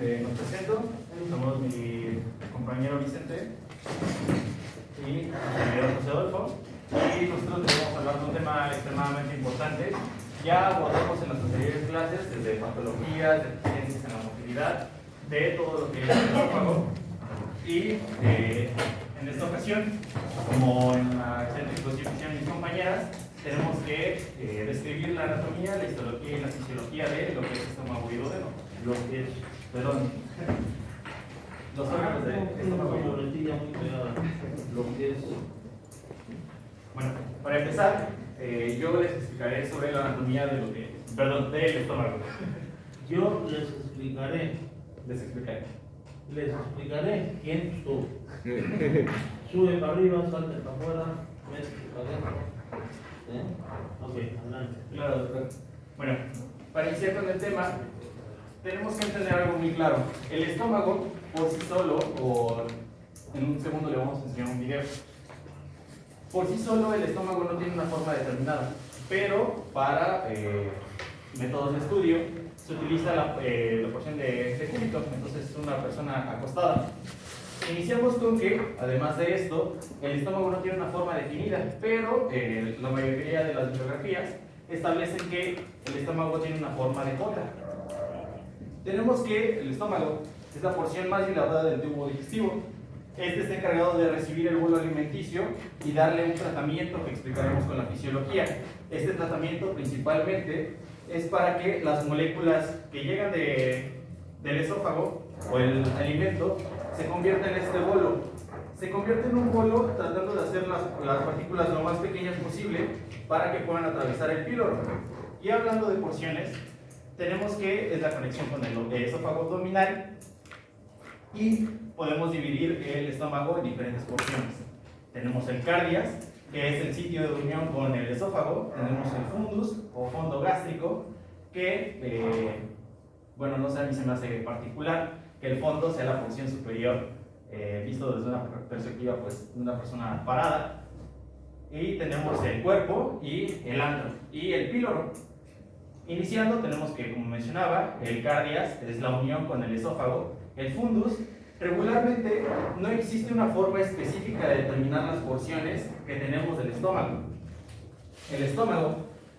nos presento, somos mi compañero Vicente y mi compañero José Adolfo, y nosotros les vamos a hablar de un tema extremadamente importante. Ya abordamos en las anteriores clases desde patologías, deficiencias en la motilidad, de todo lo que es el esófago, y en esta ocasión, como en la excelente exposición de mis compañeras, tenemos que describir la anatomía, la histología y la fisiología de lo que es el estómago y duodeno. Lo que es, perdón, los órganos de estómago y duodeno. Lo que es. Bueno, para empezar, yo les explicaré sobre la anatomía de lo que, perdón, del estómago. Yo les explicaré. Les explicaré. Les explicaré quién tú. Sube para arriba, salte para afuera, mete para adentro. Ok, adelante. Claro, doctor. Bueno, para iniciar con el tema, tenemos que entender algo muy claro. El estómago, por sí solo, o en un segundo le vamos a enseñar un video. Por sí solo, el estómago no tiene una forma determinada, pero para métodos de estudio se utiliza la porción de cúbito, entonces es una persona acostada. Iniciamos con que, además de esto, el estómago no tiene una forma definida, pero la mayoría de las bibliografías establecen que el estómago tiene una forma de cola. Tenemos que el estómago es la porción más dilatada del tubo digestivo. Este está encargado de recibir el bolo alimenticio y darle un tratamiento que explicaremos con la fisiología. Este tratamiento principalmente es para que las moléculas que llegan del esófago o el alimento se convierta en este bolo. Se convierte en un bolo tratando de hacer las partículas lo más pequeñas posible para que puedan atravesar el píloro. Y hablando de porciones, tenemos que es la conexión con el esófago abdominal y podemos dividir el estómago en diferentes porciones. Tenemos el cardias, que es el sitio de unión con el esófago. Tenemos el fundus o fondo gástrico, que, bueno, no sé, a mí se me hace particular que el fondo sea la porción superior, visto desde una perspectiva pues, de una persona parada. Y tenemos el cuerpo y el antro y el píloro. Iniciando tenemos que, como mencionaba, el cardias es la unión con el esófago. El fundus, regularmente no existe una forma específica de determinar las porciones que tenemos del estómago. El estómago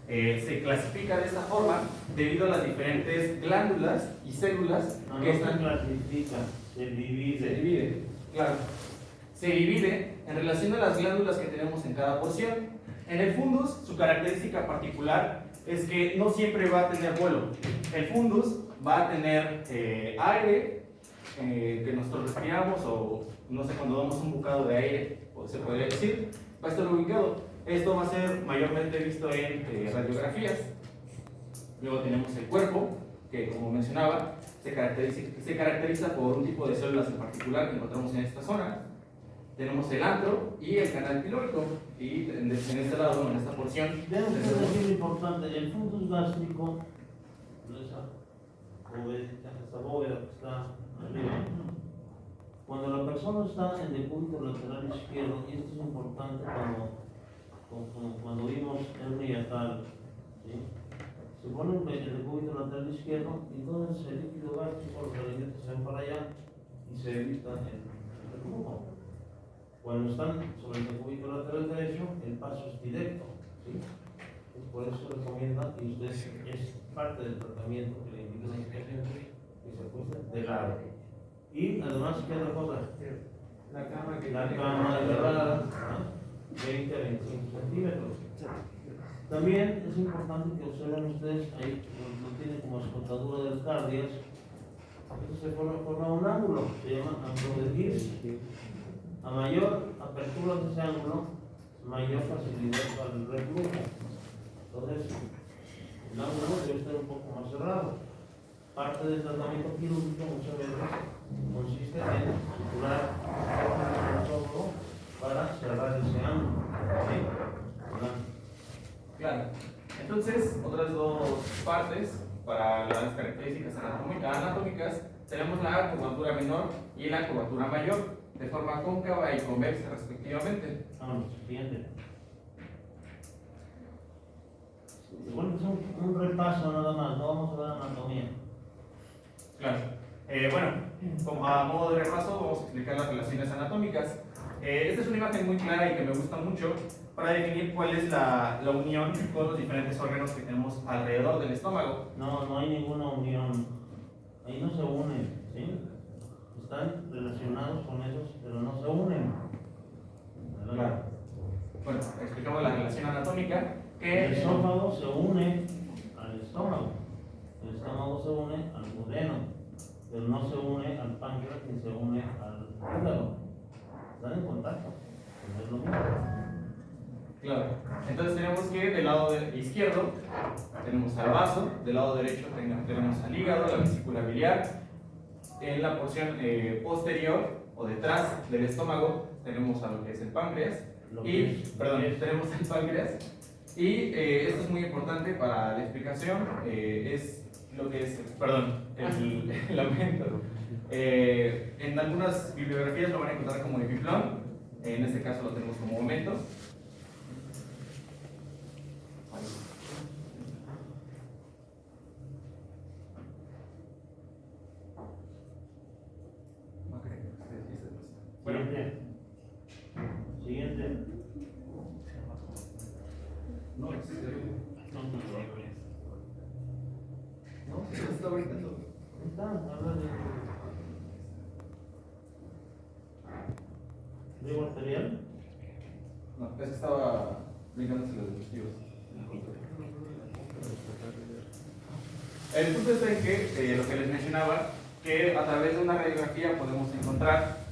se clasifica de esta forma debido a las diferentes glándulas y células que están. Clasifica, se divide. Se divide, claro. Se divide en relación a las glándulas que tenemos en cada porción. En el fundus, su característica particular es que no siempre va a tener vuelo. El fundus va a tener aire que nosotros respiramos, o no sé, cuando damos un bocado de aire, o se podría decir, va a estar ubicado. Esto va a ser mayormente visto en radiografías. Luego tenemos el cuerpo, que como mencionaba, se caracteriza por un tipo de células en particular que encontramos en esta zona. Tenemos el antro y el canal pilórico, y en este lado, en esta porción. Deben decir lo importante, el fundus gástrico, esa bóveda que está arriba. Cuando la persona está en el decúbito lateral izquierdo, y esto es importante cuando vimos hernia tal, ¿sí? Se pone en el decúbito lateral izquierdo, y entonces el líquido gástrico, los alimentos se van para allá y se evita el reflujo. Cuando están sobre el decúbito lateral derecho, el paso es directo, ¿sí? Por eso se recomienda, y usted es parte del tratamiento que le indica la indicación, que se acueste de lado. Y además, ¿qué otra cosa? La cama de verdad, 20 a 25 centímetros. También es importante que observen ustedes, ahí lo tienen como escotadura del cardias. Esto se forma un ángulo, se llama ángulo de Gibbs. A mayor apertura de ese ángulo, mayor facilidad para el reflujo. Entonces, el ángulo debe estar un poco más cerrado. Parte del tratamiento quirúrgico muchas veces consiste en suturar el esófago para cerrar ese ángulo. ¿Sí? Claro. Entonces, otras dos partes para las características anatómicas, tenemos la curvatura menor y la curvatura mayor, de forma cóncava y convexa respectivamente. Siguiente. Bueno, es un repaso nada más, no vamos a ver anatomía. Claro. Bueno, como a modo de repaso, vamos a explicar las relaciones anatómicas. Esta es una imagen muy clara y que me gusta mucho para definir cuál es la unión con los diferentes órganos que tenemos alrededor del estómago. No, no hay ninguna unión. Ahí no se unen, ¿sí? Están relacionados con esos, pero no se unen. Claro. Bueno, explicamos la relación anatómica. El esófago se une al estómago. El estómago se une al duodeno, pero no se une al páncreas ni se une al hígado. Están en contacto, no es lo mismo. Claro. Entonces tenemos que del lado izquierdo tenemos al vaso, del lado derecho tenemos al hígado, la vesícula biliar. En la porción posterior o detrás del estómago tenemos a lo que es el páncreas. Tenemos el páncreas. Y esto es muy importante para la explicación, es lo que es, el aumento. En algunas bibliografías lo van a encontrar como epiplón, en este caso lo tenemos como aumento. Bueno. Siguiente. No, está ahorita todo. Habla de arterial. No, es que estaba brincándose los dispositivos. El punto está en que lo que les mencionaba, que a través de una radiografía podemos encontrar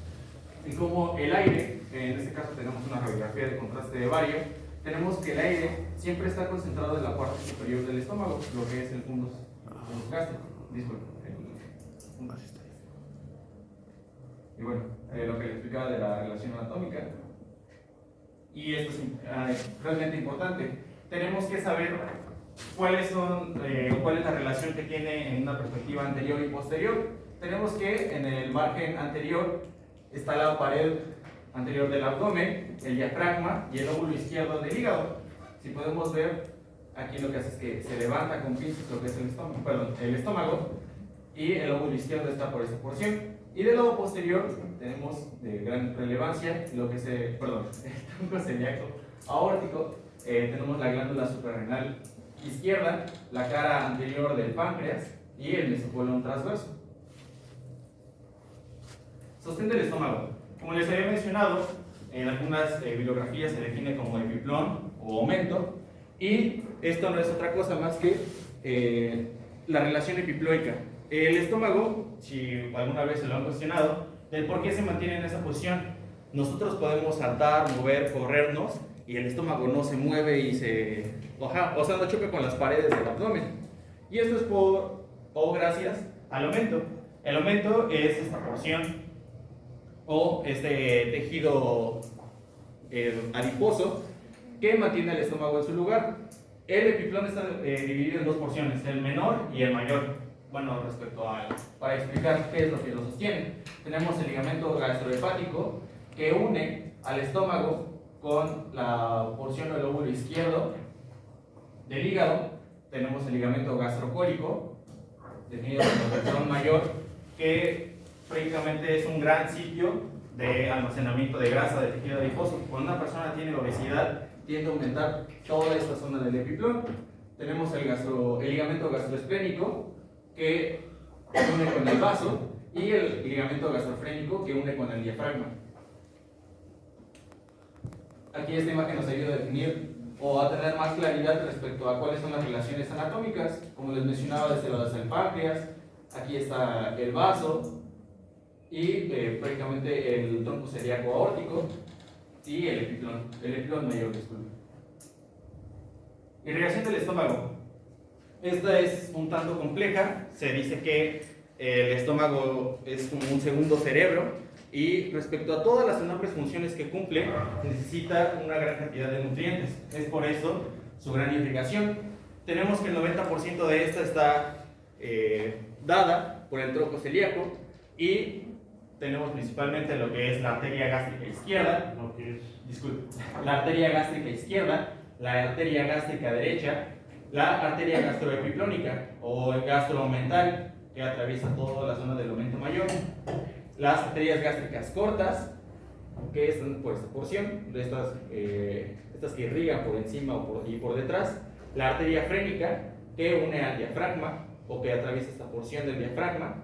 cómo el aire, en este caso tenemos una radiografía de contraste de bario, tenemos que el aire siempre está concentrado en la parte superior del estómago, lo que es el fundus gástrico. Disculpe. Y bueno, lo que les explicaba de la relación anatómica. Y esto es realmente importante. Tenemos que saber cuál es la relación que tiene en una perspectiva anterior y posterior. Tenemos que en el margen anterior está la pared anterior del abdomen, el diafragma y el lóbulo izquierdo del hígado. Si podemos ver, aquí lo que hace es que se levanta con pinzas lo que es el estómago, y el lóbulo izquierdo está por esta porción. Y del lado posterior tenemos de gran relevancia lo que es el tronco celíaco aórtico. Tenemos la glándula suprarrenal izquierda, la cara anterior del páncreas y el mesocolon transverso. Sostén del estómago. Como les había mencionado, en algunas bibliografías se define como epiplón o aumento, y esto no es otra cosa más que la relación epiploica. El estómago, si alguna vez se lo han cuestionado, del por qué se mantiene en esa posición. Nosotros podemos saltar, mover, corrernos, y el estómago no se mueve y no choca con las paredes del abdomen. Y esto es gracias al aumento. El aumento es esta porción o este tejido adiposo que mantiene el estómago en su lugar. El epiplón está dividido en dos porciones, el menor y el mayor. Bueno, para explicar qué es lo que lo sostiene, tenemos el ligamento gastrohepático que une al estómago con la porción del lóbulo izquierdo del hígado. Tenemos el ligamento gastrocólico, definido como el pezón mayor, que prácticamente es un gran sitio de almacenamiento de grasa de tejido adiposo. Cuando una persona tiene obesidad, tiende a aumentar toda esta zona del epiplón. Tenemos el ligamento gastroesplénico, que une con el vaso, y el ligamento gastrofrénico, que une con el diafragma. Aquí esta imagen nos ayuda a definir o a tener más claridad respecto a cuáles son las relaciones anatómicas. Como les mencionaba, desde lado está el páncreas, aquí está el vaso, y prácticamente el tronco celíaco aórtico y el epiplón mayor, disculpe. Irrigación del estómago. Esta es un tanto compleja. Se dice que el estómago es como un segundo cerebro, y respecto a todas las enormes funciones que cumple, necesita una gran cantidad de nutrientes. Es por eso su gran irrigación. Tenemos que el 90% de esta está dada por el tronco celíaco, y tenemos principalmente lo que es la arteria gástrica izquierda, la arteria gástrica izquierda, la arteria gástrica derecha, la arteria gastroepiplónica o el gastromental, que atraviesa toda la zona del aumento las arterias gástricas cortas, que están por esta porción, de estas que irrigan por encima y por detrás, la arteria frénica, que une al diafragma o que atraviesa esta porción del diafragma,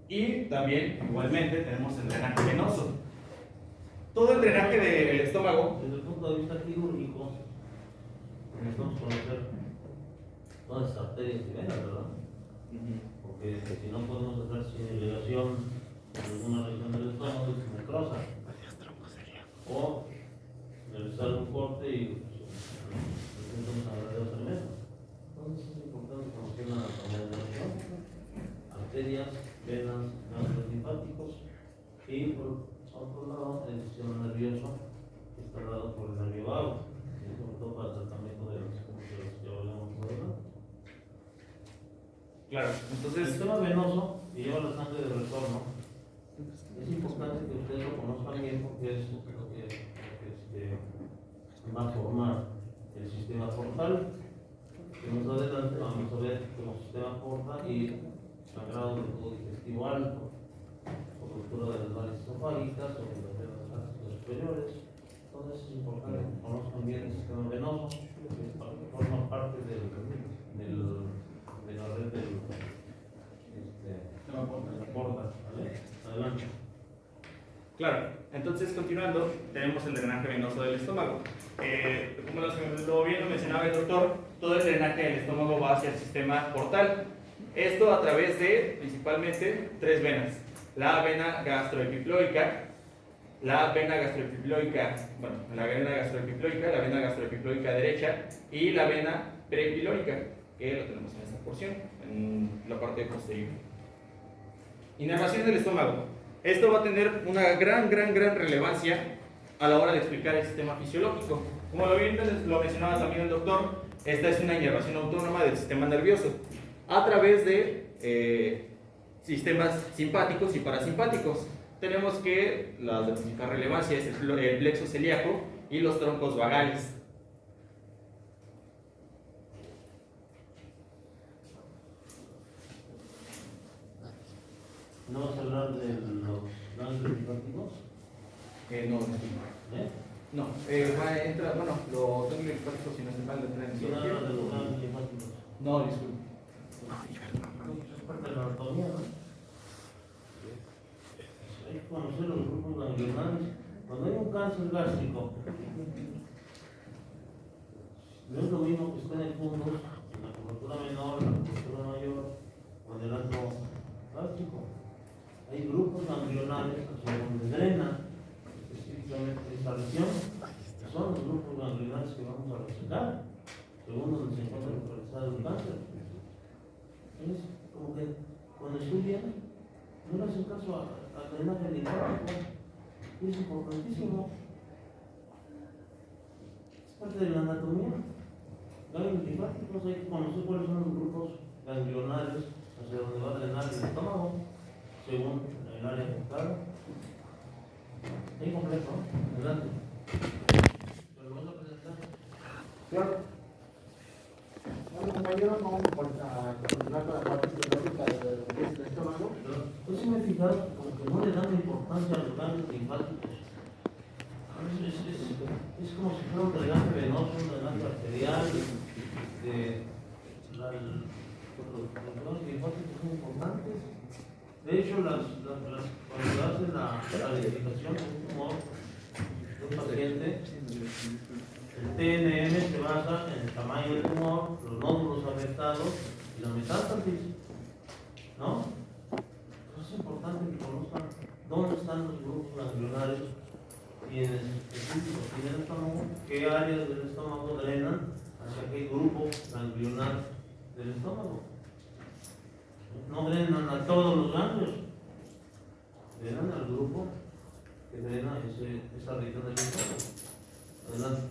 y también igualmente tenemos el drenaje venoso. Todo el drenaje del estómago, desde el punto de vista quirúrgico, necesitamos conocer todas estas arterias y venas, ¿verdad? Porque si no podemos hacer sin irrigación en alguna región del estómago, se necrosa. O realizar un corte y necesitamos hablar de otra vez. Entonces es importante conocer la anatomía de la región, arterias, venas, ganglios linfáticos y por otro lado el sistema nervioso que está dado por el nervio vago, sobre todo para el tratamiento de los que hablamos ahora. claro, entonces El sistema venoso que lleva la sangre de retorno es importante que ustedes lo conozcan bien porque es lo que va a formar el sistema portal. Que más adelante vamos a ver como sistema porta y sangrado del tubo digestivo alto, o ruptura de las varices esofágicas o de las venas gástricas superiores. Entonces es importante que conozcan bien el sistema venoso, que forma parte de la red de la porta. ¿Vale? Adelante. claro, entonces continuando, tenemos el drenaje venoso del estómago. Como lo bien lo mencionaba el doctor, todo el drenaje del estómago va hacia el sistema portal. Esto a través de principalmente tres venas: la vena gastroepiploica, la vena gastroepiploica, la vena gastroepiploica derecha y la vena preepilóica, que lo tenemos en esta porción, en la parte posterior. Inervación del estómago. Esto va a tener una gran relevancia a la hora de explicar el sistema fisiológico. Como lo mencionaba también el doctor, esta es una inervación autónoma del sistema nervioso a través de sistemas simpáticos y parasimpáticos. Tenemos que la de principal relevancia es el plexo celíaco y los troncos vagales. ¿No vas a hablar de los ganglios linfáticos? No, va a entrar, bueno, los ganglios linfáticos, si no se mal, entran en ¿Quién habla de los ganglios linfáticos? No, disculpe. Es parte de la anatomía, ¿no? Hay que conocer los grupos ganglionales. Cuando hay un cáncer gástrico, no es lo mismo que esté en el fundus, en la curvatura menor, en la curvatura mayor, o en el antro gástrico. Hay grupos ganglionales hacia donde drena específicamente esta región, que son los grupos ganglionales que vamos a resecar, según donde se encuentra localizado el cáncer. Es como que cuando estudian, no le hacen caso al drenaje linfático, y es importantísimo. Es parte de la anatomía. Ganglios linfáticos, hay que conocer cuáles son los grupos ganglionales hacia donde va a drenar el estómago, según el área afectada. Es complejo, ¿no? Adelante. ¿Lo vas a presentar? Claro. Bueno, compañero, vamos a continuar con la parte fisiológica del estómago. Yo sí me he fijado como que no le dan importancia a los ganglios linfáticos. Es como si fuera un drenaje venoso, un drenaje arterial. Los ganglios linfáticos son importantes. De hecho, cuando se hace la identificación de un tumor de un paciente, el TNM se basa en el tamaño del tumor, los nódulos afectados y la metástasis, ¿no? Entonces es importante que conozcan dónde están los grupos ganglionares y en específico en el estómago, qué áreas del estómago drenan hacia qué grupo ganglionar del estómago. No drenan a todos los ganglios, drenan al grupo que drena esa región del estómago. Adelante.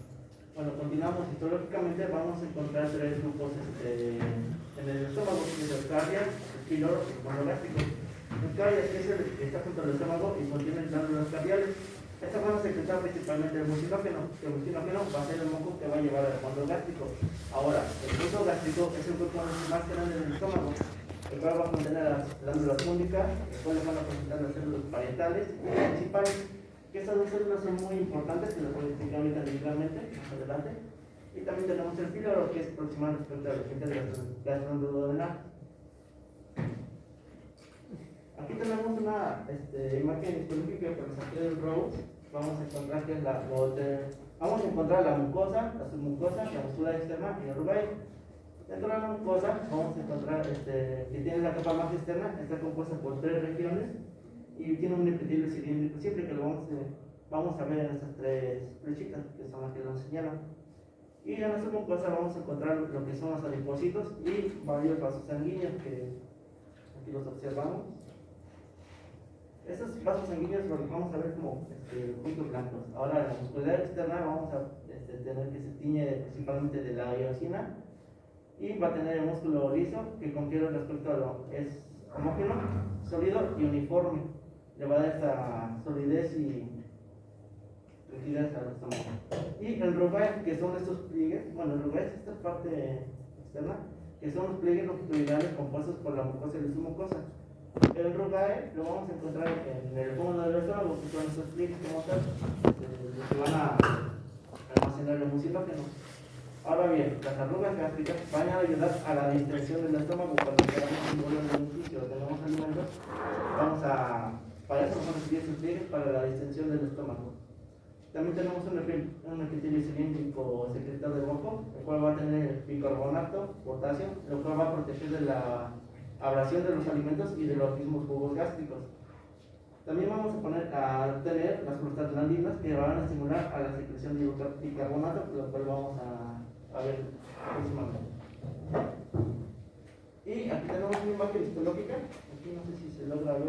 Bueno, continuamos. Histológicamente vamos a encontrar tres grupos en el estómago: endocardia, píloro y monogástrico. Endocardia es el que está junto al estómago y contiene glándulas cardiales. Estas van a secretar principalmente el mucinógeno, que el mucinógeno va a ser el moco que va a llevar al fondo gástrico. Ahora, el fondo gástrico es el grupo más grande del estómago. el cual va a contener las glándulas públicas, el cual van a presentar las células parietales y principales, que estas dos células son muy importantes, que las voy a explicar ahorita ligeramente, más adelante. Y también tenemos el píloro, que es proximal respecto a la gente de gastroenteróloga. Aquí tenemos una imagen histológica que nos saqué del Rose. Vamos a encontrar que es vamos a encontrar la mucosa, la submucosa, la muscula externa y el rugae. Dentro de la mucosa vamos a encontrar que tiene la capa más externa, está compuesta por 3 regiones y tiene un epitelio cilíndrico simple, que lo vamos a ver en estas 3 flechitas, que son las que nos señalan. Y en la submucosa vamos a encontrar lo que son los adipocitos y varios vasos sanguíneos, que aquí los observamos. Estos vasos sanguíneos los vamos a ver como puntos blancos. Ahora en la muscularidad externa vamos a tener que se tiñe principalmente de la eosina y va a tener el músculo liso, que confiere respecto a lo es homógeno, sólido y uniforme. Le va a dar esta solidez y rigidez al estómago. Y el rugae, que son estos pliegues, bueno, el rugae es esta parte externa, que son los pliegues longitudinales compuestos por la mucosa y la submucosa. El rugae lo vamos a encontrar en el fondo del estómago, que son estos pliegues como tal, que van a almacenar el mucilógeno. Ahora bien, las arrugas gástricas van a ayudar a la distensión del estómago cuando queramos estimular el beneficio, tenemos alimentos, para eso vamos a recibir sus pliegues para la distensión del estómago. También tenemos un epitelio cilíndrico secretor de moco, el cual va a tener bicarbonato, potasio, lo cual va a proteger de la abrasión de los alimentos y de los mismos jugos gástricos. También vamos a tener las prostaglandinas, que van a estimular a la secreción de bicarbonato, lo cual vamos a ver próximamente. Y aquí tenemos una imagen histológica. Aquí no sé si se logra ver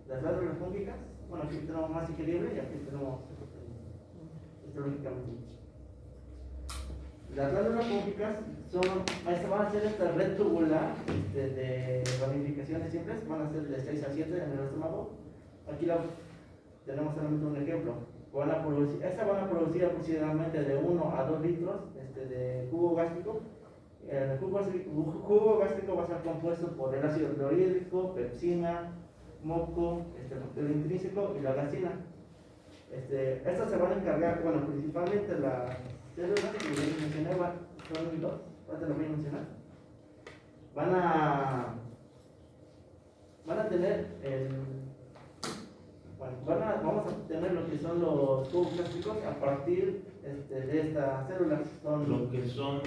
las glándulas fúngicas. Bueno, aquí tenemos más digerible y aquí tenemos histológicamente. Las glándulas fúngicas van a ser esta red tubular de ramificaciones simples, van a ser de 6 a 7 en el estómago. Aquí tenemos solamente un ejemplo. Van a producir aproximadamente de 1 a 2 litros de jugo gástrico. El jugo gástrico va a ser compuesto por el ácido clorhídrico, pepsina, moco, el intrínseco y la gastrina. Estas se van a encargar, bueno, principalmente las células que les mencioné, son 2, ahora te lo voy a mencionar. Van a tener vamos a tener lo que son los jugos gástricos a partir de estas células. Son Lo que son,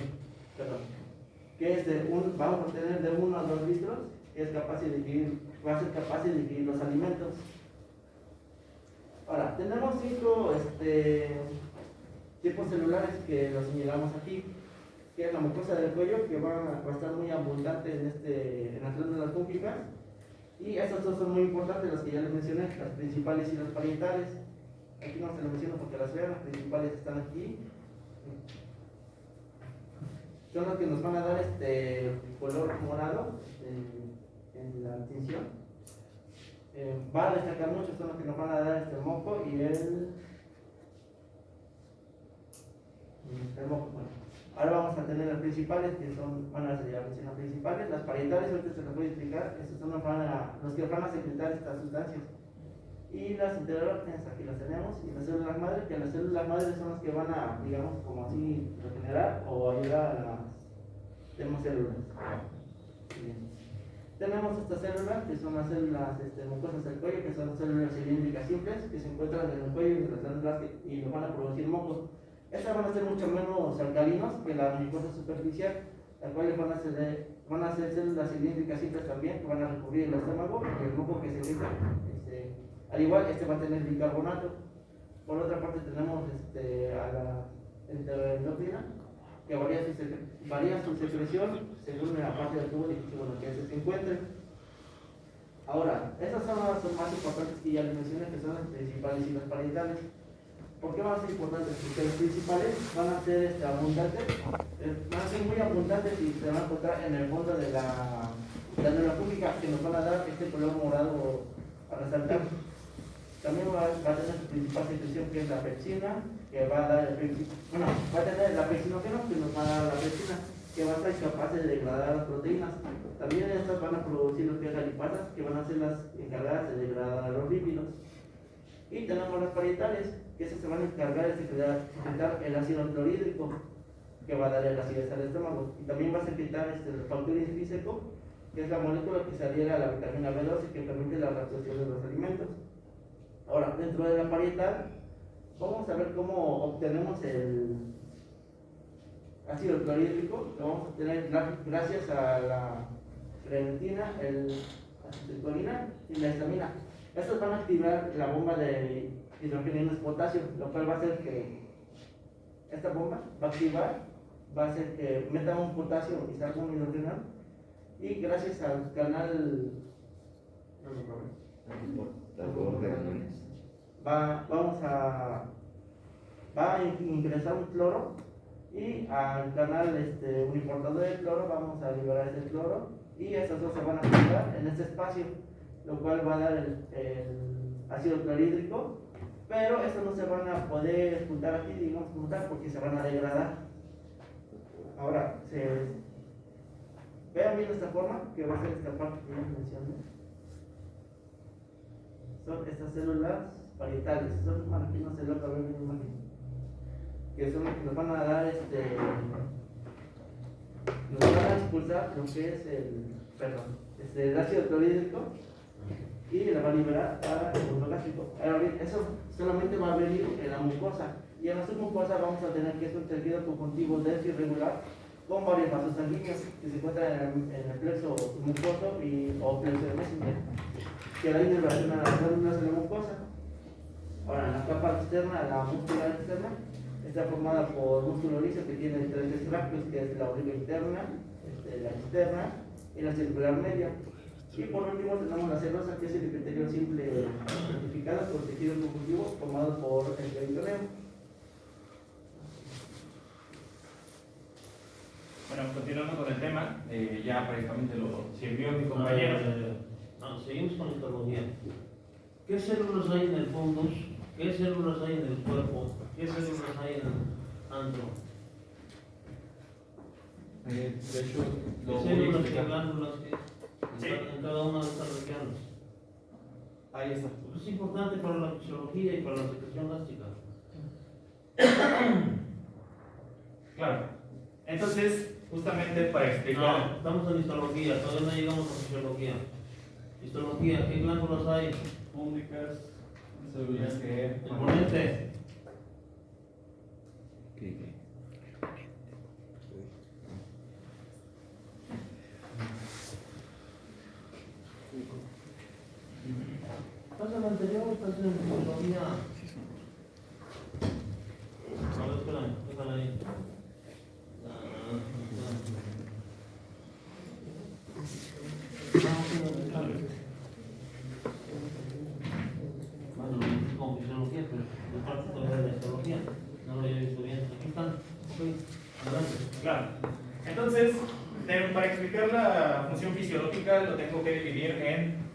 que es vamos a tener de 1 a 2 litros, que es capaz de dividir, va a ser capaz de dividir los alimentos. Ahora, tenemos 5 tipos celulares que los señalamos aquí, que es la mucosa del cuello, que va a estar muy abundante en las glándulas fúngicas. Y estas dos son muy importantes, las que ya les mencioné, las principales y las parietales. Aquí no se las menciono porque las vean, las principales están aquí. Son las que nos van a dar color morado en la tinción. Va a destacar mucho, son las que nos van a dar moco y el moco. Bueno. Ahora vamos a tener las principales, que van a ser las principales. Las parietales, ahorita se las voy a explicar. Estos son los que van a secretar estas sustancias. Y las enterógenas, aquí las tenemos. Y las células madres, que las células madres son las que van a, digamos, como así, regenerar o ayudar a las demás células. Bien. Tenemos estas células, que son las células mucosas del cuello, que son células cilíndricas simples, que se encuentran en el cuello y en las glándulas y nos van a producir mocos. Estas van a ser mucho menos alcalinos que la mucosa superficial, las cuales van a ser células cilíndricas simples también, que van a recubrir el estómago y el moco que se secreta. Al igual, va a tener bicarbonato. Por otra parte tenemos a la enteroendocrina, que varía su secreción según la parte del tubo digestivo en la que se encuentre. Ahora, estas son las más importantes que ya les mencioné, que son las principales y las parietales. ¿Por qué van a ser importantes? Porque los principales van a ser abundantes, van a ser muy abundantes y se van a encontrar en el fondo de la glándulas fúngicas, que nos van a dar este color morado a resaltar. También va a tener su principal secreción, que es la pepsina, que va a dar va a tener la pepsinógeno, que nos va a dar la pepsina, que va a ser capaz de degradar las proteínas. También estas van a producir lo que es la lipasa, que van a ser las encargadas de degradar los lípidos. Y tenemos las parietales, que esas se van a encargar de secretar el ácido clorhídrico, que va a dar el acidez al estómago. Y también va a secretar el factor intrínseco, que es la molécula que se adhiere a la vitamina B12 que permite la absorción de los alimentos. Ahora, dentro de la parietal, vamos a ver cómo obtenemos el ácido clorhídrico. Lo vamos a obtener gracias a la creatina, el acetilcolina y la histamina. Estos van a activar la bomba de hidrogenado potasio, lo cual va a hacer que esta bomba va a activar, va a hacer que meta un potasio y salga un hidrogenado. Y gracias al canal va a ingresar un cloro, y al canal uniportador del cloro vamos a liberar ese cloro, y esas dos se van a juntar en este espacio, lo cual va a dar el ácido clorhídrico, pero estos no se van a poder juntar aquí, digamos, juntar, porque se van a degradar. Ahora, vean bien esta forma, que va a ser esta parte que ya mencioné. Son estas células parietales, son, aquí no se logra ver bien la imagen, que son las que nos van a dar nos van a expulsar lo que es el ácido clorhídrico, y la va a liberar para el fondo gástrico. Ahora bien, eso solamente va a venir en la mucosa, y en la submucosa vamos a tener que es un tejido conjuntivo denso y irregular con varios vasos sanguíneos que se encuentran en el plexo mucoso o plexo de Messinger, que da inervación a las células de la mucosa. Ahora, en la capa externa, la muscular externa, está formada por músculo liso, que tiene diferentes tractos, que es la obliga interna, la externa y la circular media. Y por último tenemos la serosa, que es el epitelio simple certificado por tejido conjuntivo formado por el peritoneo. Bueno, continuando con el tema, ya prácticamente lo sirvió mi compañero. Seguimos con histología. ¿Qué células hay en el fundus? ¿Qué células hay en el cuerpo? ¿Qué células hay en el antro? De hecho, ¿Qué células y glándulas que están en cada una de estas regiones? Ahí está. Es importante para la fisiología y para la secreción gástrica. Claro. Entonces, justamente para explicar. No, estamos en histología, todavía no llegamos a fisiología. Histología, ¿qué glándulas hay? Públicas, células que. El ponente. ¿Estás en el anterior o estás en fisiología? A ver, espérame, déjala ahí. Bueno, con fisiología, pero de parte todavía de la histología. No lo había visto bien. Aquí están. Ok, adelante. Claro. Entonces, para explicar la función fisiológica, lo tengo que dividir en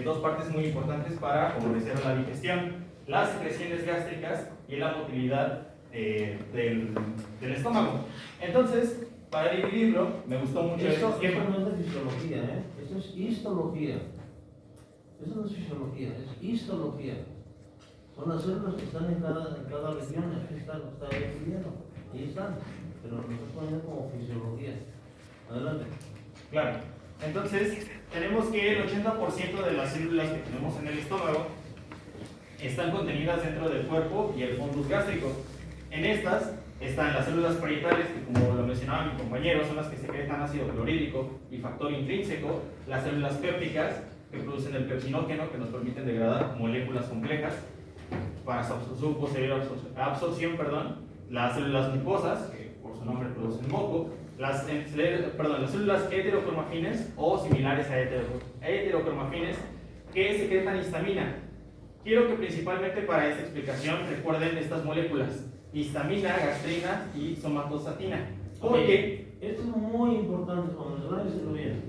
dos partes muy importantes para favorecer la digestión: las secreciones gástricas y la motilidad del estómago. Entonces, para dividirlo, me gustó mucho Esto esquema. no es de fisiología, ¿eh? Esto es histología. Eso no es fisiología, es histología. Son las células que están en cada región, aquí está definido, ahí están, pero lo estoy poniendo como fisiología. Adelante. Claro. Entonces, tenemos que el 80% de las células que tenemos en el estómago están contenidas dentro del cuerpo y el fundus gástrico. En estas están las células parietales, que como lo mencionaba mi compañero, son las que secretan ácido clorhídrico y factor intrínseco; las células pépticas, que producen el pepsinógeno, que nos permiten degradar moléculas complejas para su posterior absorción, las células mucosas, que por su nombre producen moco; las células heterocromafines o similares a heterocromafines, que secretan histamina. Quiero que principalmente para esta explicación recuerden estas moléculas: histamina, gastrina y somatostatina. Porque esto es muy importante, cuando analicen bien,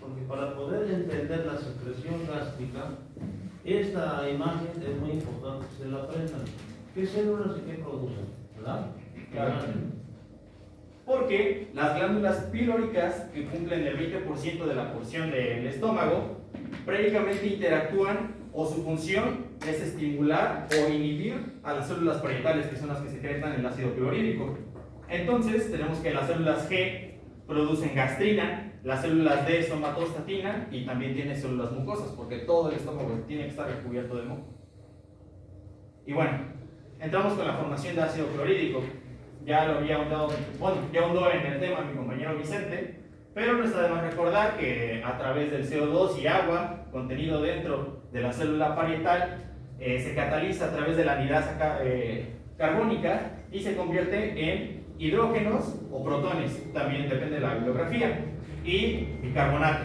porque para poder entender la secreción gástrica, esta imagen es muy importante. se la aprendan. ¿Qué células y qué producen? ¿Verdad? Claro. Porque las glándulas pilóricas, que cumplen el 20% de la porción del estómago, prácticamente interactúan o su función es estimular o inhibir a las células parietales, que son las que secretan el ácido clorhídrico. Entonces, tenemos que las células G producen gastrina, las células D somatostatina y también tiene células mucosas, porque todo el estómago tiene que estar recubierto de moco. Y bueno, entramos con la formación de ácido clorhídrico. Ya lo había ahondado, bueno, ya ahondó en el tema mi compañero Vicente, pero no está de más recordar que a través del CO2 y agua contenido dentro de la célula parietal se cataliza a través de la anidasa carbónica y se convierte en hidrógenos o protones, también depende de la bibliografía, y bicarbonato.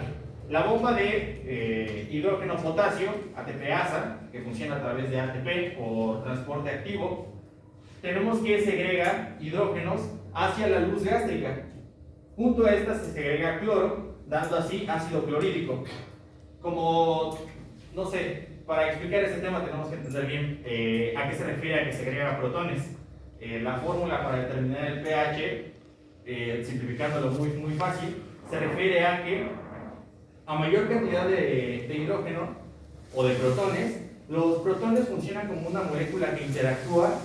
La bomba de hidrógeno potasio, ATPasa, que funciona a través de ATP o transporte activo, tenemos que segregar hidrógenos hacia la luz gástrica. Junto a esta se segrega cloro, dando así ácido clorhídrico. Como, no sé, para explicar este tema tenemos que entender bien a qué se refiere a que segrega protones. La fórmula para determinar el pH, simplificándolo muy fácil, se refiere a que a mayor cantidad de hidrógeno o de protones, los protones funcionan como una molécula que interactúa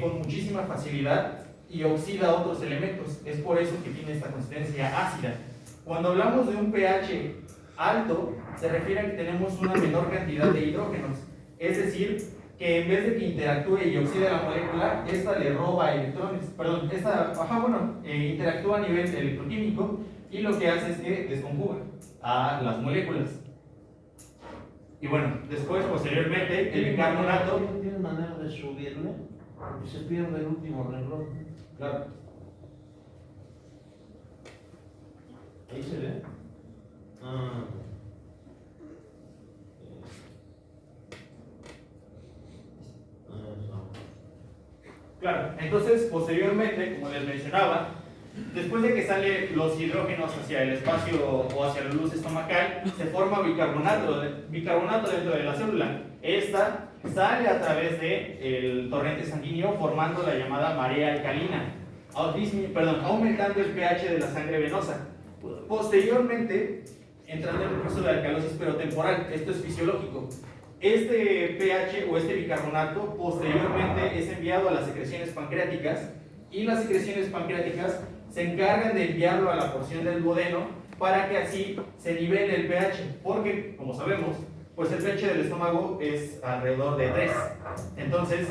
con muchísima facilidad y oxida otros elementos. Es por eso que tiene esta consistencia ácida. Cuando hablamos de un pH alto, se refiere a que tenemos una menor cantidad de hidrógenos. Es decir, que en vez de que interactúe y oxide la molécula, esta le roba electrones. Perdón, interactúa a nivel electroquímico y lo que hace es que desconjuga a las moléculas. Y bueno, después, posteriormente, el bicarbonato. ¿Tiene manera de subirle? Porque se pierde el último renglón. Claro. Ahí se ve. Ah. Claro, entonces posteriormente, como les mencionaba, después de que salen los hidrógenos hacia el espacio o hacia la luz estomacal, se forma bicarbonato dentro de la célula. Esta sale a través del torrente sanguíneo formando la llamada marea alcalina, aumentando el pH de la sangre venosa. Posteriormente, entrando en un proceso de alcalosis pero temporal, esto es fisiológico. Este pH o este bicarbonato posteriormente es enviado a las secreciones pancreáticas y las secreciones pancreáticas se encargan de enviarlo a la porción del duodeno para que así se nivele el pH, porque, como sabemos, pues el pH del estómago es alrededor de 3. Entonces,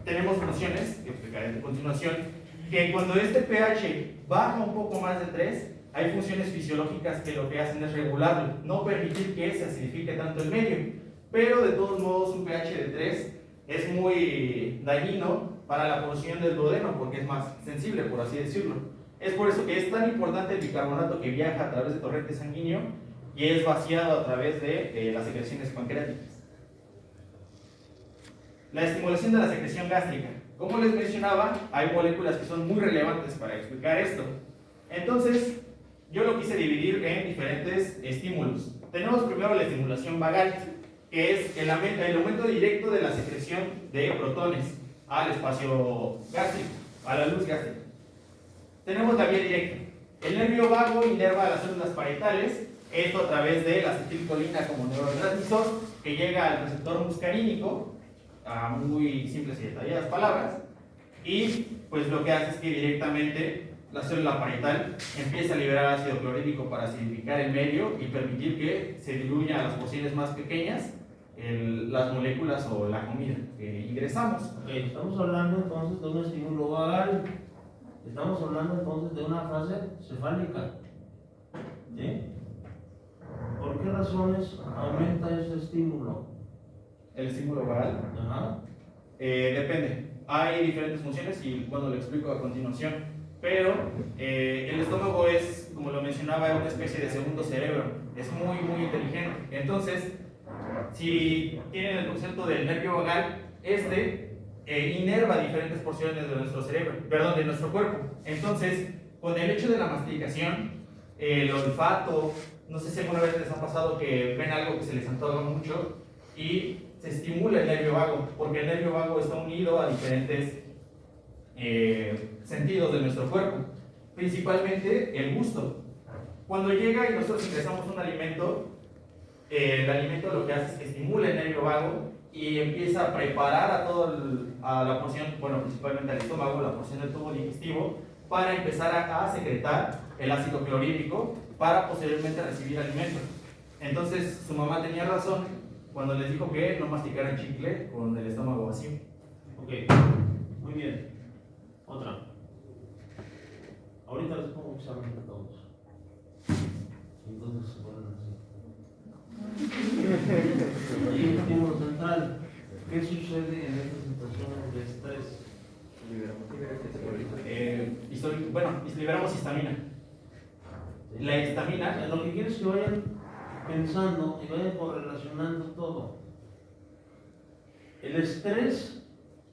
tenemos funciones, que explicaré a continuación, que cuando este pH baja un poco más de 3, hay funciones fisiológicas que lo que hacen es regularlo, no permitir que se acidifique tanto el medio. Pero de todos modos un pH de 3 es muy dañino para la porción del duodeno porque es más sensible, por así decirlo. Es por eso que es tan importante el bicarbonato que viaja a través del torrente sanguíneo y es vaciado a través de las secreciones pancreáticas. La estimulación de la secreción gástrica. Como les mencionaba, hay moléculas que son muy relevantes para explicar esto. Entonces, yo lo quise dividir en diferentes estímulos. Tenemos primero la estimulación vagal, que es el aumento directo de la secreción de protones al espacio gástrico, a la luz gástrica. Tenemos la vía directa. El nervio vago inerva a las células parietales, esto a través de la acetilcolina como neurotransmisor, que llega al receptor muscarínico, a muy simples y detalladas palabras, y pues lo que hace es que directamente la célula parietal empieza a liberar ácido clorhídrico para acidificar el medio y permitir que se diluya a las porciones más pequeñas las moléculas o la comida que ingresamos. Okay, estamos hablando entonces de un estímulo vagal. Estamos hablando entonces de una fase cefálica. ¿Sí? ¿Por qué razones aumenta ese estímulo? El estímulo vagal. Ajá. Depende. Hay diferentes funciones y bueno, lo explico a continuación. Pero el estómago es, como lo mencionaba, una especie de segundo cerebro. Es muy inteligente. Entonces, si tienen el concepto del nervio vagal, inerva diferentes porciones de nuestro cerebro, perdón, de nuestro cuerpo. Entonces, con el hecho de la masticación, el olfato, no sé si alguna vez les ha pasado que ven algo que se les antoja mucho y se estimula el nervio vago, porque el nervio vago está unido a diferentes sentidos de nuestro cuerpo, principalmente el gusto. Cuando llega y nosotros ingresamos un alimento, el alimento lo que hace es que estimula el nervio vago y empieza a preparar a la porción, bueno, principalmente al estómago, la porción del tubo digestivo, para empezar a secretar el ácido clorhídrico para posteriormente recibir alimentos. Entonces, su mamá tenía razón cuando les dijo que no masticaran chicle con el estómago vacío. Ok, muy bien. Otra. Ahorita les pongo examen a todos. Entonces se ponen así. Ahí el estímulo central. ¿Qué sucede en estas situaciones de estrés? Liberamos histamina. La histamina. Lo que quiero es que vayan pensando y vayan correlacionando todo. El estrés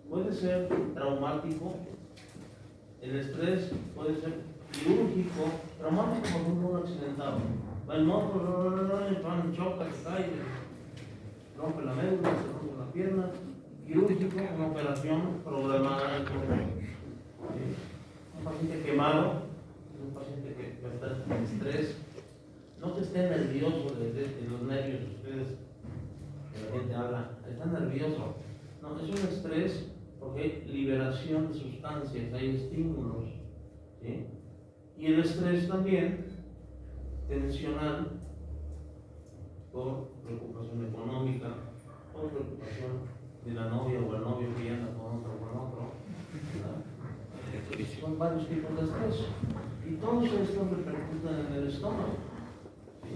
puede ser traumático, el estrés puede ser quirúrgico, traumático por ejemplo un accidentado. Va en moto, choca, se cae, rompe la médula, se rompe la pierna. Quirúrgico, una operación programada. Un paciente quemado, un paciente que está en estrés. No que esté nervioso de los nervios, ustedes, que la gente habla, está nervioso. No, es un estrés porque hay liberación de sustancias, hay estímulos. ¿Sí? Y el estrés también, tensional, por preocupación económica, por preocupación de la novia o el novio que anda con otro, ¿verdad? Son varios tipos de estrés. Y todos estos repercuten en el estómago. ¿Sí?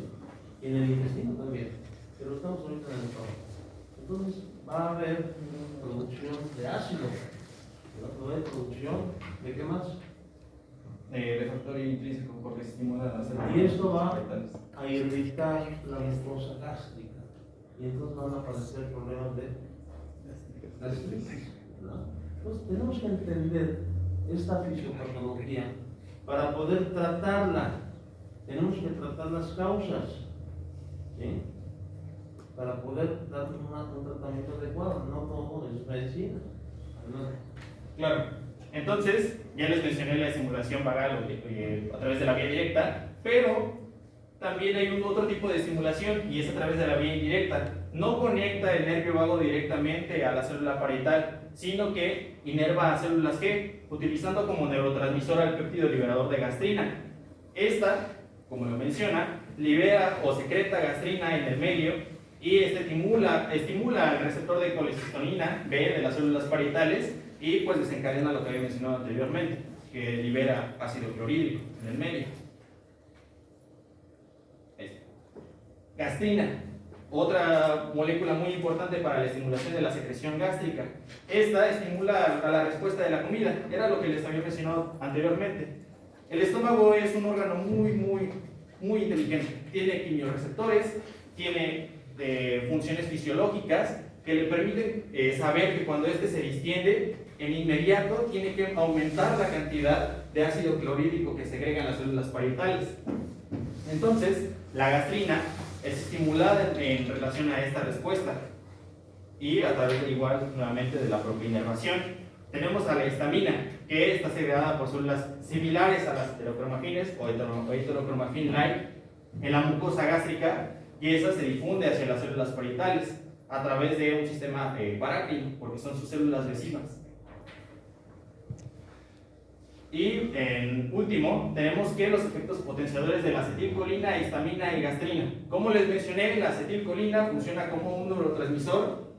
Y en el intestino también, pero estamos ahorita en el estómago. Entonces va a haber producción de ácido, va a haber producción de qué más. De factor intrínseco, porque se estimula la célula. Y esto va a irritar la mucosa gástrica, y entonces van a aparecer problemas de gastritis, ¿no? Entonces tenemos que entender esta fisiopatología para poder tratarla. Tenemos que tratar las causas, ¿sí? Para poder dar un tratamiento adecuado. No todo es medicina, ¿no? Claro. Entonces, ya les mencioné la estimulación vagal a través de la vía directa, pero también hay otro tipo de estimulación y es a través de la vía indirecta. No conecta el nervio vago directamente a la célula parietal, sino que inerva a células G, utilizando como neurotransmisor al péptido liberador de gastrina. Esta, como lo menciona, libera o secreta gastrina en el medio y estimula el receptor de colecitonina B de las células parietales y pues desencadena lo que había mencionado anteriormente, que libera ácido clorhídrico en el medio. Gastrina, otra molécula muy importante para la estimulación de la secreción gástrica. Esta estimula a la respuesta de la comida, era lo que les había mencionado anteriormente. El estómago es un órgano muy inteligente, tiene quimiorreceptores, tiene funciones fisiológicas que le permiten saber que cuando este se distiende, en inmediato tiene que aumentar la cantidad de ácido clorhídrico que segregan las células parietales. Entonces, la gastrina es estimulada en relación a esta respuesta y a través nuevamente de la propia inervación. Tenemos a la histamina, que está segregada por células similares a las heterocromafines o heterocromafin light en la mucosa gástrica, y esa se difunde hacia las células parietales a través de un sistema parácrino, porque son sus células vecinas. Y en último, tenemos que los efectos potenciadores de la acetilcolina, histamina y gastrina. Como les mencioné, la acetilcolina funciona como un neurotransmisor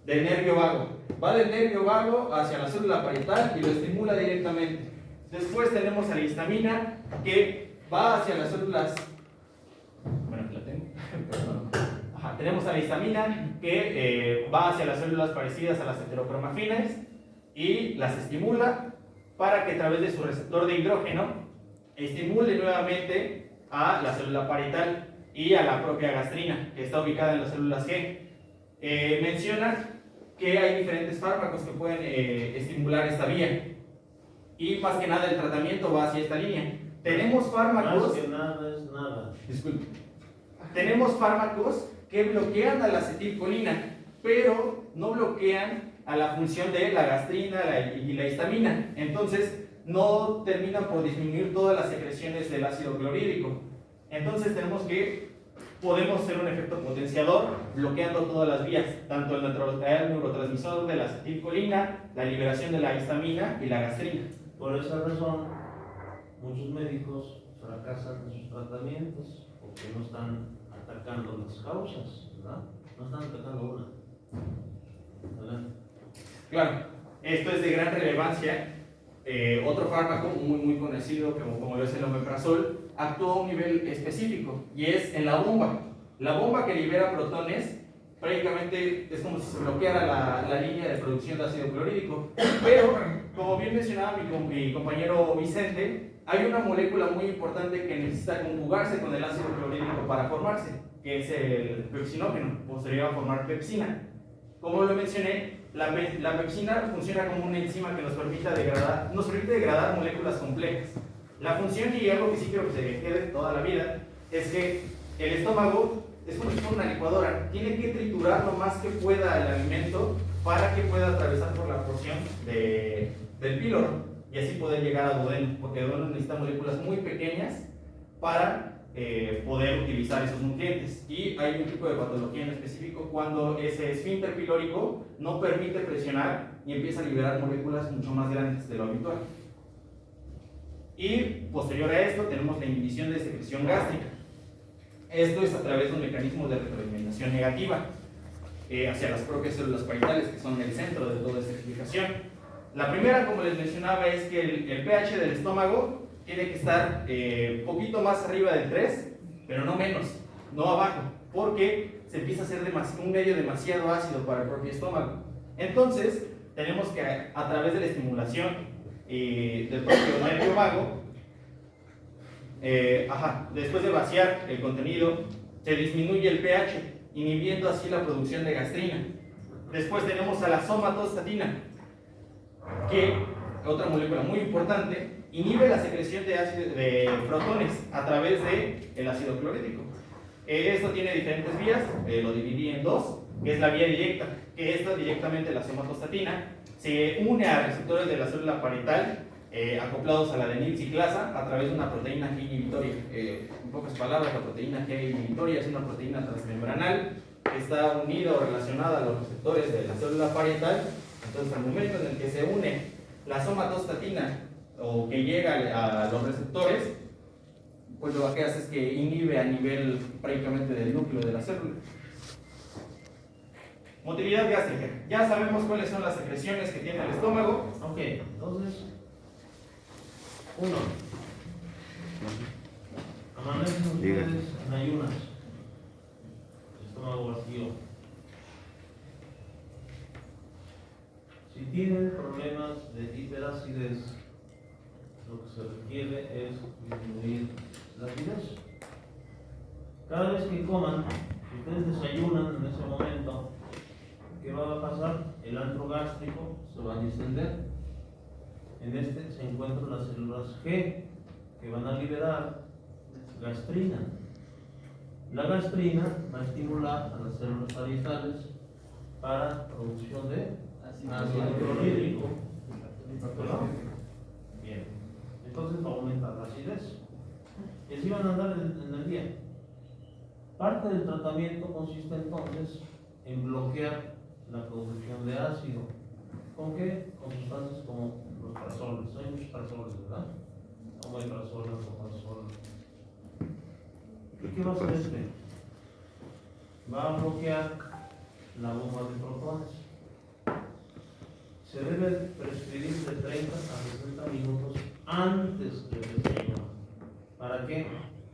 del nervio vago. Va del nervio vago hacia la célula parietal y lo estimula directamente. Después tenemos a la histamina, que va hacia las células... Bueno, aquí la tengo. Tenemos a la histamina, que va hacia las células parecidas a las heterocromafines y las estimula para que a través de su receptor de hidrógeno estimule nuevamente a la célula parietal y a la propia gastrina, que está ubicada en las células G. Menciona que hay diferentes fármacos que pueden estimular esta vía, y más que nada el tratamiento va hacia esta línea. Tenemos fármacos... Más que nada es nada. Disculpe. Tenemos fármacos que bloquean a la acetilcolina, pero no bloquean a la función de la gastrina y la histamina. Entonces, no terminan por disminuir todas las secreciones del ácido clorhídrico. Entonces, podemos hacer un efecto potenciador bloqueando todas las vías, tanto el neurotransmisor de la acetilcolina, la liberación de la histamina y la gastrina. Por esa razón, muchos médicos fracasan en sus tratamientos porque no están atacando las causas, ¿verdad? No están atacando una. ¿Verdad? Claro, esto es de gran relevancia. Otro fármaco muy conocido, como es el omeprazol, actúa a un nivel específico y es en la bomba. La bomba que libera protones prácticamente es como si se bloqueara la línea de producción de ácido clorhídrico. Pero, como bien mencionaba mi compañero Vicente, hay una molécula muy importante que necesita conjugarse con el ácido clorhídrico para formarse, que es el pepsinógeno, posterior a formar pepsina. Como lo mencioné, la pepsina funciona como una enzima que nos permite degradar moléculas complejas. La función, y algo que sí quiero que se quede toda la vida, es que el estómago es como si fuera una licuadora. Tiene que triturar lo más que pueda el alimento para que pueda atravesar por la porción del píloro y así poder llegar a duodeno, porque el duodeno necesita moléculas muy pequeñas para poder utilizar esos nutrientes. Y hay un tipo de patología en específico cuando ese esfínter pilórico no permite presionar y empieza a liberar moléculas mucho más grandes de lo habitual. Y posterior a esto tenemos la inhibición de secreción gástrica. Esto es a través de un mecanismo de retroalimentación negativa hacia las propias células parietales, que son el centro de toda esta explicación. La primera, como les mencionaba, es que el pH del estómago tiene que estar poquito más arriba del 3, pero no menos, no abajo, porque se empieza a hacer un medio demasiado ácido para el propio estómago. Entonces, tenemos que a través de la estimulación del propio nervio vago, después de vaciar el contenido, se disminuye el pH, inhibiendo así la producción de gastrina. Después tenemos a la somatostatina, que, otra molécula muy importante, inhibe la secreción de protones a través del ácido clorhídrico. Esto tiene diferentes vías, lo dividí en dos, que es la vía directa, que esta directamente la somatostatina se une a receptores de la célula parietal acoplados a la adenilciclasa a través de una proteína G inhibitoria. En pocas palabras, la proteína G inhibitoria es una proteína transmembranal que está unida o relacionada a los receptores de la célula parietal. Entonces, al momento en el que se une la somatostatina o que llega a los receptores, pues lo que hace es que inhibe a nivel prácticamente del núcleo de la célula. Motilidad gástrica. Ya sabemos cuáles son las secreciones que tiene el estómago. Ok, entonces, 1. Amanecen ustedes en ayunas, estómago vacío. Si tienen problemas de hiperacidez, lo que se requiere es disminuir la acidez. Cada vez que coman, si ustedes desayunan en ese momento, ¿qué va a pasar? El antro gástrico se va a distender. En este se encuentran las células G que van a liberar gastrina. La gastrina va a estimular a las células parietales para producción de ácido clorhídrico. Bien. Entonces va a aumentar la acidez. Y así van a andar en el día. Parte del tratamiento consiste entonces en bloquear la producción de ácido. ¿Con qué? Con sustancias como los prazoles. Hay muchos prazoles, ¿verdad? Omeprazol, lansoprazol. ¿Y qué va a hacer este? Va a bloquear la bomba de protones. Se debe prescribir de 30 a 60 minutos antes del desayuno. ¿Para qué?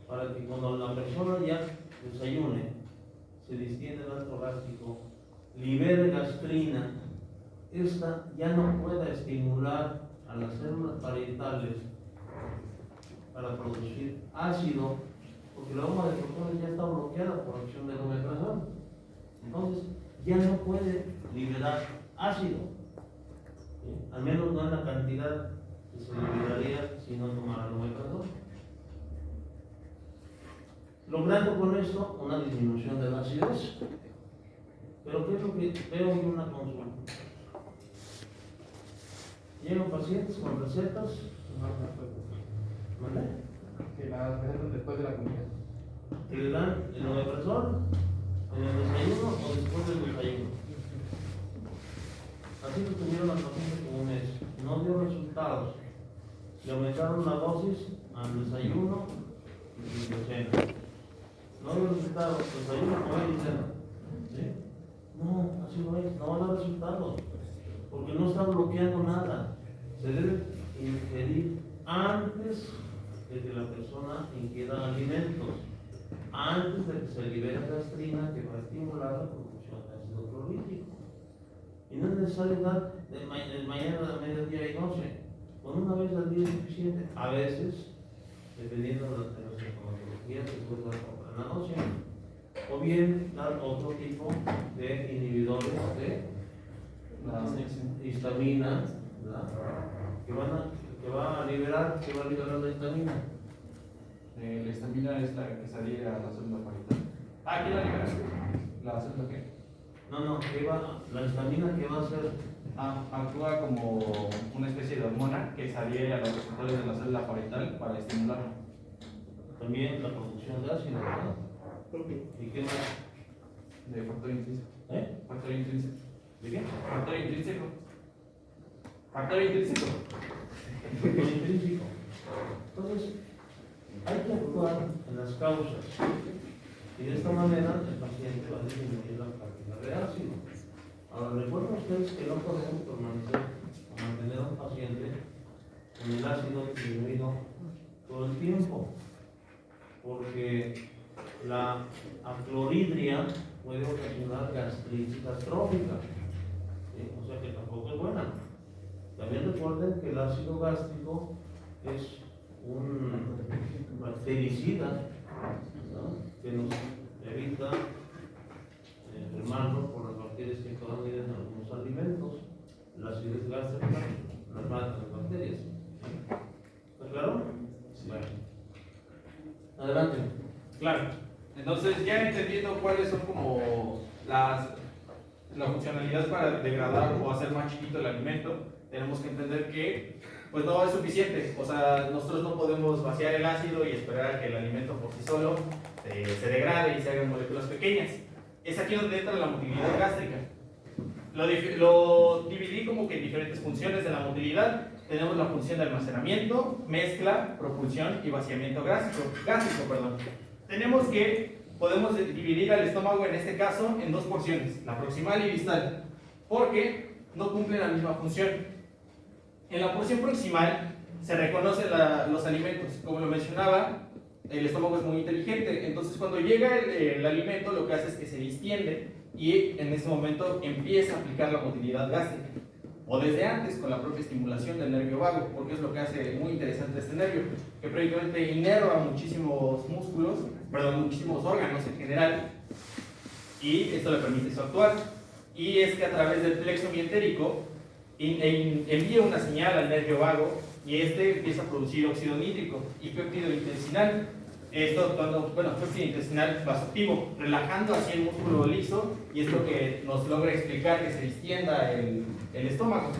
Para que cuando la persona ya desayune, se distiende el antro gástrico, libere gastrina, esta ya no pueda estimular a las células parietales para producir ácido, porque la bomba de protones ya está bloqueada por acción del omeprazol. Entonces, ya no puede liberar ácido, ¿sí? Al menos no en la cantidad que se liberaría si no tomara el omeprazol. Logrando con esto una disminución de la acidez. Pero ¿qué es lo que veo en una consulta? Llegan pacientes con recetas. ¿Vale? Que las recetan después de la comida. Que le dan el omeprazol en el desayuno o después del desayuno. Así lo tuvieron al paciente como un mes. No dio resultados. Le aumentaron la dosis al desayuno y la cena. No dio resultados. Desayuno, comida y cena. ¿Sí? No, así no es. No va a dar resultados. Porque no está bloqueando nada. Se debe ingerir antes de que la persona ingiera alimentos. Antes de que se libere gastrina que va a estimular la producción de ácido clorhídrico. Y no es necesario dar de mañana, mediodía y noche. Con una vez al día es suficiente. A veces, dependiendo de la sintomatología, se puede dar en la noche. O bien dar otro tipo de inhibidores de la histamina, ¿verdad? que va a liberar la histamina. La histamina es la que saliera a la célula parietal. Ah, ¿quién la libera? ¿La célula qué? No, la histamina que va a hacer. Actúa como una especie de hormona que saliere a los receptores de la célula parietal para estimularla. También la producción de ácido, ¿verdad? ¿Y qué más? De factor intrínseco. Factor intrínseco. ¿De qué? Factor intrínseco. Factor intrínseco. Factor intrínseco. Entonces, hay que actuar en las causas. Y de esta manera el paciente va a disminuir la cantidad de ácido. Ahora, recuerden ustedes que no podemos mantener a un paciente con el ácido disminuido todo el tiempo, porque la acloridria puede ocasionar gastritis atrófica, ¿sí? O sea que tampoco es buena. También recuerden que el ácido gástrico es un bactericida, ¿no? Que nos evita enfermarnos por las bacterias que puedan ir en algunos alimentos. La acidez gástrica las mata las bacterias. ¿Está claro? Sí. Bueno. Adelante. Claro. Entonces, ya entendiendo cuáles son como la funcionalidad para degradar o hacer más chiquito el alimento, tenemos que entender que pues no es suficiente. O sea, nosotros no podemos vaciar el ácido y esperar a que el alimento por sí solo se degrade y se hagan moléculas pequeñas. Es aquí donde entra la motilidad gástrica. Lo dividí como que en diferentes funciones de la motilidad. Tenemos la función de almacenamiento, mezcla, propulsión y vaciamiento gástrico. Tenemos que podemos dividir al estómago en este caso en dos porciones, la proximal y distal, porque no cumplen la misma función. En la porción proximal se reconocen los alimentos. Como lo mencionaba, el estómago es muy inteligente, entonces cuando llega el alimento lo que hace es que se distiende y en ese momento empieza a aplicar la motilidad gástrica, o desde antes con la propia estimulación del nervio vago, porque es lo que hace muy interesante este nervio, que prácticamente inerva muchísimos muchísimos órganos en general, y esto le permite su actuar. Y es que a través del plexo mientérico envía una señal al nervio vago y este empieza a producir óxido nítrico y péptido intestinal. Esto actuando, péptido intestinal vasoactivo, relajando así el músculo liso, y es lo que nos logra explicar que se distienda el estómago.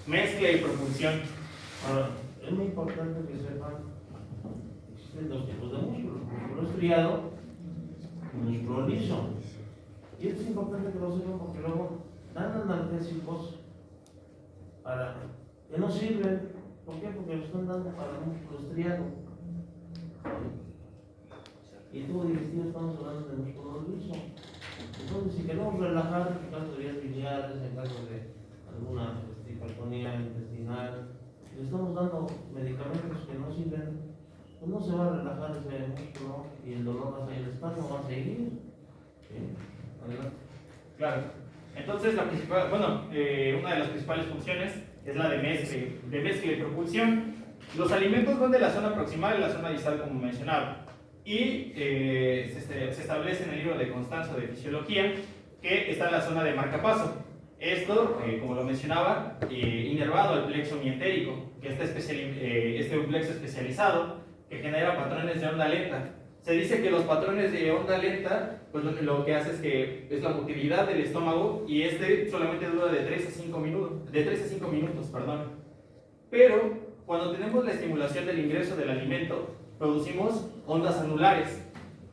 Mezcla y propulsión. Ahora, es muy importante que sepan que existen dos tipos de músculo: músculo estriado y músculo liso. Y esto es importante que lo sepan porque luego dan analgésicos que no sirven. ¿Por qué? Porque lo están dando para el músculo estriado. Y tubo digestivo estamos hablando de músculo liso. Entonces, si queremos relajar en caso de vías biliares, en caso de alguna hipertonía intestinal, le estamos dando medicamentos que no sirven, pues no se va a relajar ese músculo y el dolor va a seguir, el espasmo va a seguir. ¿Sí? Adelante. Claro. Entonces, una de las principales funciones es la de mezcla y propulsión. Los alimentos van de la zona proximal a la zona distal, como mencionaba, y se establece en el libro de Constanzo de Fisiología que está en la zona de marcapaso. Esto, como lo mencionaba, inervado al plexo mientérico, que es un plexo especializado que genera patrones de onda lenta. Se dice que los patrones de onda lenta, pues lo que hace es que es la motilidad del estómago y este solamente dura de 3 a 5 minutos, perdón. Pero cuando tenemos la estimulación del ingreso del alimento, producimos ondas anulares.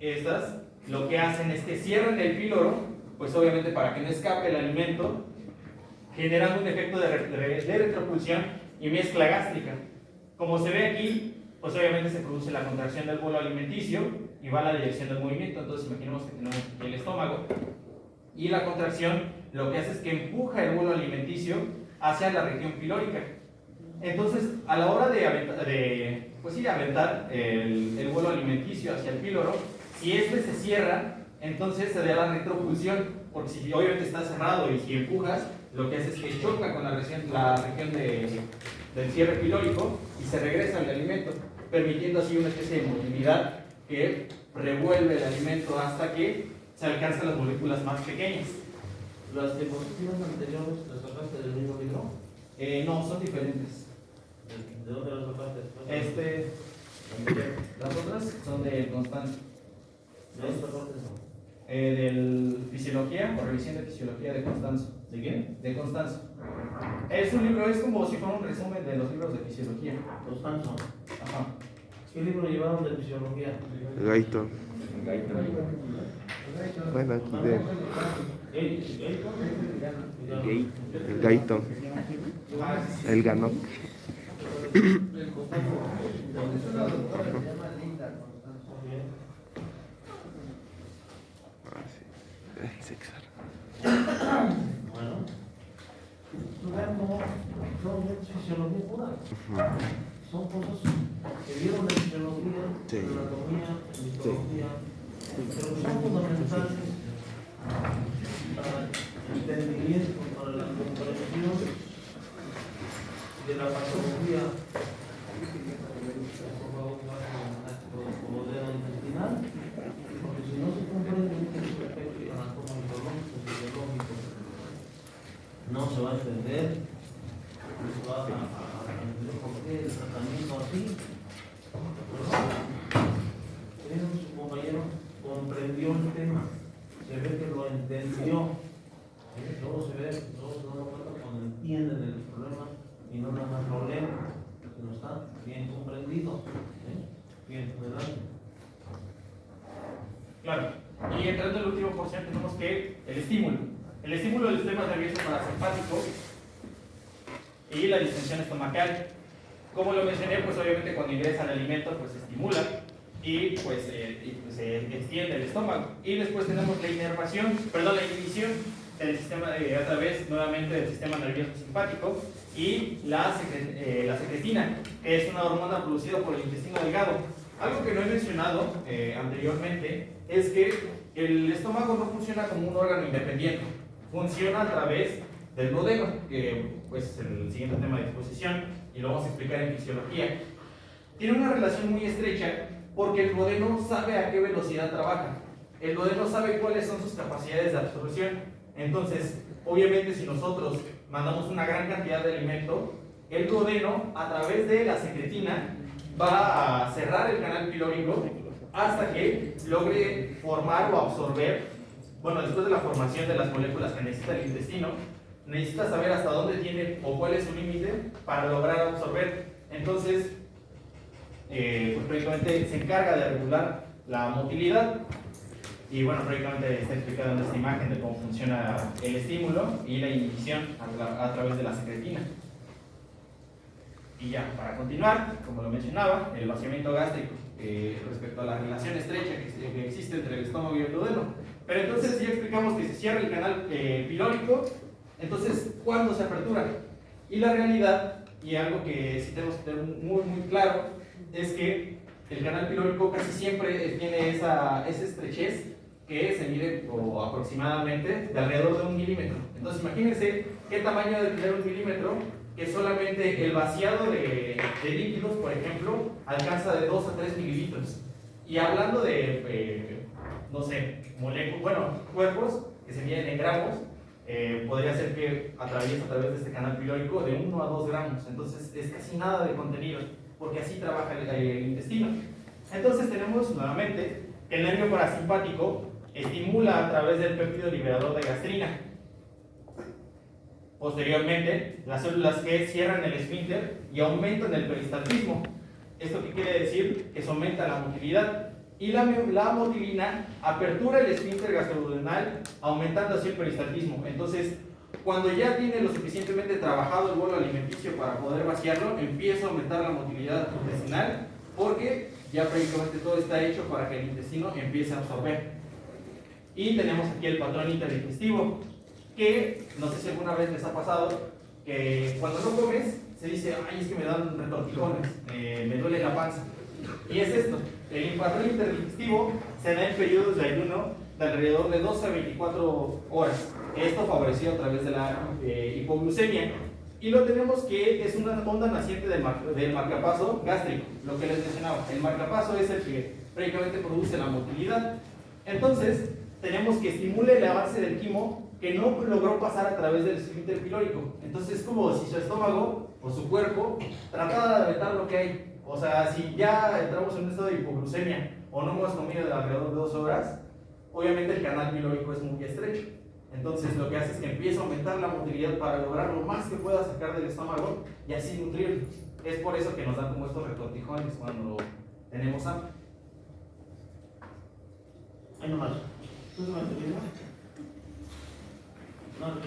Estas lo que hacen es que cierran el píloro, pues obviamente para que no escape el alimento, generando un efecto de retropulsión y mezcla gástrica. Como se ve aquí, pues obviamente se produce la contracción del bolo alimenticio y va a la dirección del movimiento. Entonces imaginemos que tenemos aquí el estómago y la contracción lo que hace es que empuja el bolo alimenticio hacia la región pilórica. Entonces a la hora de aventar el bolo alimenticio hacia el píloro, si este se cierra, entonces se da la retropulsión, porque si obviamente está cerrado y si empujas, lo que hace es que choca con la región del cierre pilórico y se regresa al alimento, permitiendo así una especie de motilidad que revuelve el alimento hasta que se alcanzan las moléculas más pequeñas. ¿Las diapositivas anteriores las sacaste del mismo libro? No, son diferentes. ¿De dónde las sacaste? Las otras son de Constanzo. ¿De esta parte no? Del Fisiología o Revisión de Fisiología de Constanzo. ¿De quién? De Constanzo. Es un libro, es como si fuera un resumen de los libros de fisiología. Constanzo. Ajá. ¿Qué libro llevaron de fisiología? Gaito. Bueno, de el Gaito. El ganó. Bueno, vean cómo son fisiología pura. Son cosas que vieron de fisiología, Sí. de anatomía, de histología, pero son fundamentales para el entendimiento, para la comprensión de la patología intestinal, porque si no se comprende un aspecto anatómico, fisiológico, no se va a entender, no se va a entender por qué el tratamiento así. Su compañero comprendió el tema, se ve que lo entendió, luego se dan cuenta cuando entienden el problema y no nada más lo leen, sino está bien comprendido. Bien, adelante. Claro. Y entrando en el último porción tenemos que el estímulo. El estímulo del sistema nervioso parasimpático y la distensión estomacal. Como lo mencioné, pues obviamente cuando ingresa el alimento pues se estimula y pues se extiende el estómago. Y después tenemos la la inhibición del sistema a través nuevamente del sistema nervioso simpático y la secretina, que es una hormona producida por el intestino delgado. Algo que no he mencionado anteriormente es que el estómago no funciona como un órgano independiente, funciona a través del duodeno, que pues es el siguiente tema de exposición y lo vamos a explicar en fisiología. Tiene una relación muy estrecha porque el duodeno sabe a qué velocidad trabaja, el duodeno sabe cuáles son sus capacidades de absorción. Entonces, obviamente si nosotros mandamos una gran cantidad de alimento, el duodeno a través de la secretina va a cerrar el canal pilórico hasta que logre formar o absorber, después de la formación de las moléculas que necesita el intestino, necesita saber hasta dónde tiene o cuál es su límite para lograr absorber. Entonces, pues prácticamente se encarga de regular la motilidad y prácticamente está explicado en esta imagen de cómo funciona el estímulo y la inhibición a través de la secretina. Y ya, para continuar, como lo mencionaba, el vaciamiento gástrico respecto a la relación estrecha que existe entre el estómago y el duodeno. Pero entonces ya explicamos que se cierra el canal pilórico, entonces, ¿cuándo se apertura? Y la realidad, y algo que sí tenemos que tener muy claro, es que el canal pilórico casi siempre tiene esa estrechez que se mide aproximadamente de alrededor de 1 milímetro. Entonces imagínense qué tamaño debe tener 1 milímetro, que solamente el vaciado de líquidos, por ejemplo, alcanza de 2 a 3 mililitros. Y hablando de, cuerpos que se miden en gramos, podría ser que atraviesa a través de este canal pilórico de 1 a 2 gramos. Entonces es casi nada de contenido, porque así trabaja el intestino. Entonces tenemos nuevamente que el nervio parasimpático estimula a través del péptido liberador de gastrina. Posteriormente, las células que cierran el esfínter y aumentan el peristaltismo. ¿Esto qué quiere decir? Que se aumenta la motilidad. Y la motilina apertura el esfínter gastroduodenal, aumentando así el peristaltismo. Entonces, cuando ya tiene lo suficientemente trabajado el bolo alimenticio para poder vaciarlo, empieza a aumentar la motilidad intestinal, porque ya prácticamente todo está hecho para que el intestino empiece a absorber. Y tenemos aquí el patrón interdigestivo, que no sé si alguna vez les ha pasado que cuando no comes se dice, ay, es que me dan retortijones, me duele la panza. Y es esto, el patrón interdigestivo se da en periodos de ayuno de alrededor de 12 a 24 horas. Esto favorecido a través de la hipoglucemia. Y lo tenemos que es una onda naciente del marcapaso gástrico, lo que les mencionaba. El marcapaso es el que prácticamente produce la motilidad. Entonces, tenemos que estimule el avance del quimo que no logró pasar a través del esfínter pilórico. Entonces, es como si su estómago o su cuerpo tratara de aventar lo que hay. O sea, si ya entramos en un estado de hipoglucemia o no hemos comido de alrededor de 2 horas, obviamente el canal pilórico es muy estrecho. Entonces lo que hace es que empieza a aumentar la motilidad para lograr lo más que pueda sacar del estómago y así nutrirlo. Es por eso que nos dan como estos retortijones cuando tenemos hambre. Ahí nomás. ¿Tú se me entendiste? No, no, no.